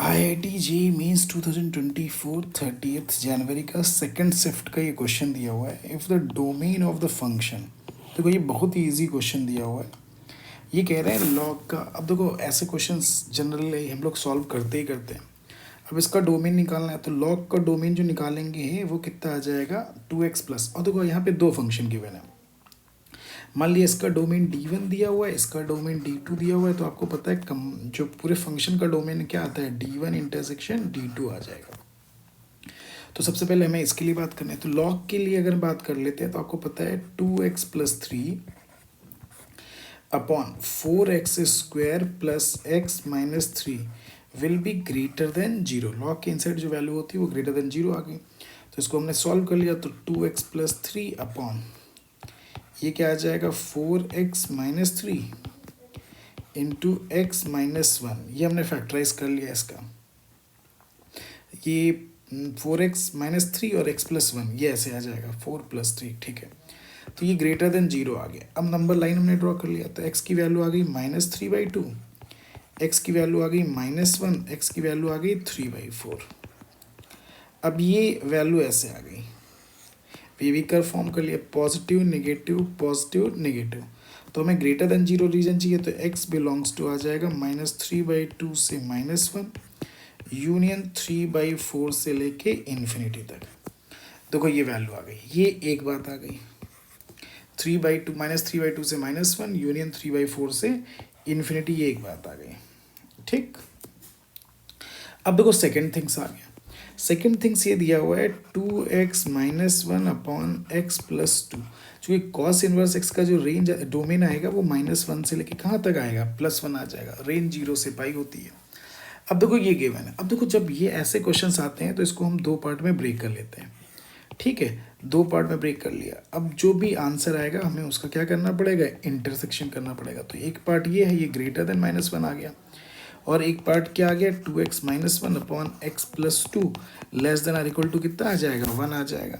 IIT JEE mains 2024 30th जनवरी का second shift का ये क्वेश्चन दिया हुआ है। If the domain of the function, देखो ये बहुत ही इजी क्वेश्चन दिया हुआ है। ये कह रहे हैं लॉग का, अब देखो ऐसे क्वेश्चंस जनरली हम लोग सॉल्व करते ही करते हैं। अब इसका डोमेन निकालना है तो लॉग का डोमेन जो निकालेंगे वो कितना आ जाएगा 2x प्लस, और देखो यहाँ पे दो फंक्शन गिवन है। मान लिया इसका डोमेन D1 दिया हुआ है, इसका डोमेन D2 दिया हुआ है, तो आपको पता है जो पूरे फंक्शन का डोमेन क्या आता है D1 इंटरसेक्शन D2 आ जाएगा। तो सबसे पहले हमें इसके लिए बात करनी है। तो लॉग के लिए अगर बात कर लेते हैं तो आपको पता है 2x plus 3 upon 4x square plus x minus 3 will be greater than 0। Log के इनसाइड जो वैल्यू होती है वो ग्रेटर देन 0 आ गई। तो इसको हमने सॉल्व कर लिया, तो 2x प्लस 3 अपॉन ये क्या आ जाएगा 4x minus 3 into x minus 1, ये हमने फैक्टराइज कर लिया इसका। ये 4x माइनस 3 और x प्लस 1 ये ऐसे आ जाएगा 4 प्लस 3, ठीक है। तो ये ग्रेटर देन 0 आ गया। अब नंबर लाइन हमने ड्रॉ कर लिया, तो x की वैल्यू आ गई -3/2, x की वैल्यू आ गई -1, x की वैल्यू आ गई 3/4। अब ये वैल्यू ऐसे आ गई, वी कर्व फॉर्म कर लिया, पॉजिटिव नेगेटिव नेगेटिव। तो हमें ग्रेटर देन 0 रीजन चाहिए, तो x बिलोंग्स टू आ जाएगा -3/2 से -1 यूनियन 3/4 से लेके इन्फिनिटी तक। देखो ये वैल्यू आ गई, ये एक बात आ गई। 3/2 -3/2 से -1 यूनियन 3/4 से इन्फिनिटी, ये एक बात आ गई, ठीक। अब देखो सेकेंड थिंग्स आ गया। सेकेंड थिंग्स ये दिया हुआ है 2x minus 1 upon x plus 2। चूँकि कॉस इनवर्स x का जो रेंज डोमेन आएगा वो -1 से लेके कहाँ तक आएगा +1 आ जाएगा। रेंज 0 से पाई होती है। अब देखो ये गिवन है। अब देखो जब ये ऐसे क्वेश्चंस आते हैं तो इसको हम दो पार्ट में ब्रेक कर लेते हैं, ठीक है। दो पार्ट में ब्रेक कर लिया। अब जो भी आंसर आएगा हमें उसका क्या करना पड़ेगा, इंटरसेक्शन करना पड़ेगा। तो एक पार्ट ये है, ये ग्रेटर देन -1 आ गया, और एक पार्ट क्या आ गया 2x minus 1 upon x plus 2 less than or equal to कितना आ जाएगा 1 आ जाएगा।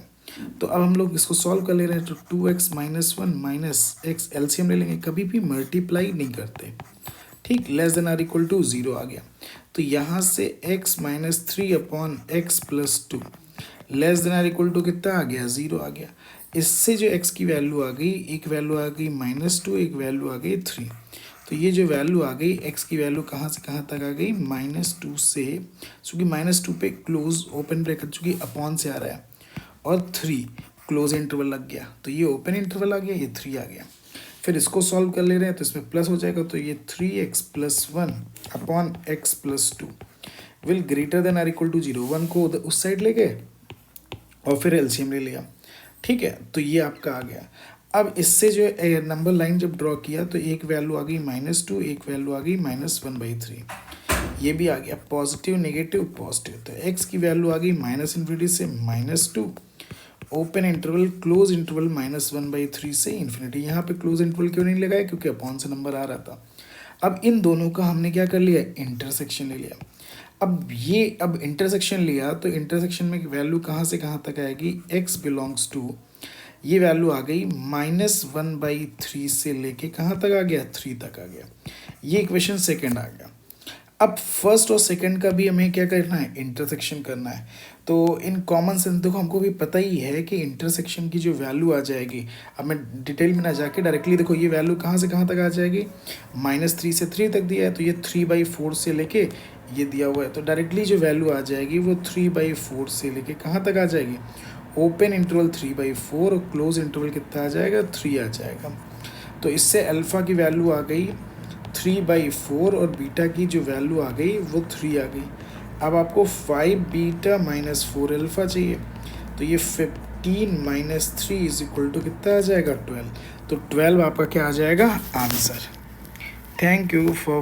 तो अब हम लोग इसको सॉल्व कर ले रहे हैं, तो 2x minus 1 minus x LCM ले लेंगे, कभी भी मल्टीप्लाई नहीं करते, ठीक। Less than or equal to 0 आ गया। तो यहाँ से x minus 3 upon x plus 2 less than or equal to कितना आ गया 0 आ गया। इससे जो x की वैल्यू आ गई, एक वैल्यू आ गई -2, एक वैल्यू आ गई 3। तो ये जो वैल्यू आ गई x की वैल्यू कहाँ से कहाँ तक आ गई -2 से, चूँकि -2 पे क्लोज ओपन ब्रैकेट चूँकि अपॉन से आ रहा है, और 3 क्लोज इंटरवल लग गया, तो ये ओपन इंटरवल आ गया, ये 3 आ गया। फिर इसको सॉल्व कर ले रहे हैं तो इसमें प्लस हो जाएगा, तो ये 3x plus 1 upon x plus 2 will greater than or equal to 0। 1 को उस साइड ले गए और फिर एलसीएम ले लिया, ठीक है। तो ये आपका आ गया। अब इससे जो नंबर लाइन जब ड्रॉ किया तो एक वैल्यू आ गई -2, एक वैल्यू आ गई -1/3, ये भी आ गया पॉजिटिव नेगेटिव पॉजिटिव। तो x की वैल्यू आ गई -∞ से -2, ओपन इंटरवल क्लोज इंटरवल -1/3 से इन्फिनिटी। यहाँ पे क्लोज इंटरवल क्यों नहीं लगाया, क्योंकि अपॉन से नंबर आ रहा था। अब इन दोनों का हमने क्या कर लिया, इंटरसेक्शन ले लिया। अब इंटरसेक्शन लिया तो इंटरसेक्शन में वैल्यू कहाँ से कहाँ तक आएगी, x बिलोंग्स टू, ये वैल्यू आ गई -1/3 से लेके कहाँ तक आ गया 3 तक आ गया। ये इक्वेशन सेकंड आ गया। अब फर्स्ट और सेकंड का भी हमें क्या करना है, इंटरसेक्शन करना है। तो इन कॉमन सेंस देखो हमको भी पता ही है कि इंटरसेक्शन की जो वैल्यू आ जाएगी, अब मैं डिटेल में ना जाके डायरेक्टली देखो ये वैल्यू कहाँ से कहाँ तक आ जाएगी, -3 से 3 तक दिया है, तो ये 3/4 से लेके ये दिया हुआ है, तो डायरेक्टली जो वैल्यू आ जाएगी वो 3/4 से लेके कहाँ तक आ जाएगी, ओपन इंटरवल 3/4 और क्लोज इंटरवल कितना आ जाएगा 3 आ जाएगा। तो इससे अल्फ़ा की वैल्यू आ गई 3/4 और बीटा की जो वैल्यू आ गई वो 3 आ गई। अब आपको 5 बीटा माइनस 4 अल्फ़ा चाहिए, तो ये 15 माइनस 3 इज इक्वल टू कितना आ जाएगा 12। तो 12 आपका क्या आ जाएगा आंसर। Thank you for